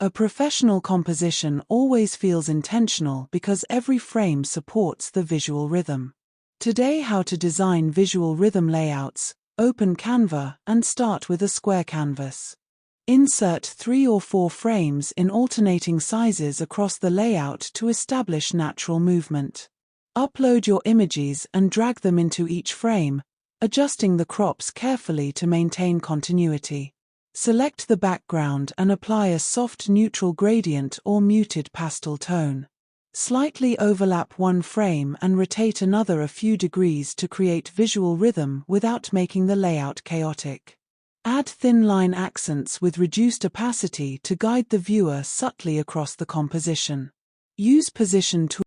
A professional composition always feels intentional because every frame supports the visual rhythm. Today, how to design visual rhythm layouts. Open Canva and start with a square canvas. Insert 3 or 4 frames in alternating sizes across the layout to establish natural movement. Upload your images and drag them into each frame, adjusting the crops carefully to maintain continuity. Select the background and apply a soft neutral gradient or muted pastel tone. Slightly overlap one frame and rotate another a few degrees to create visual rhythm without making the layout chaotic. Add thin line accents with reduced opacity to guide the viewer subtly across the composition. Use position tools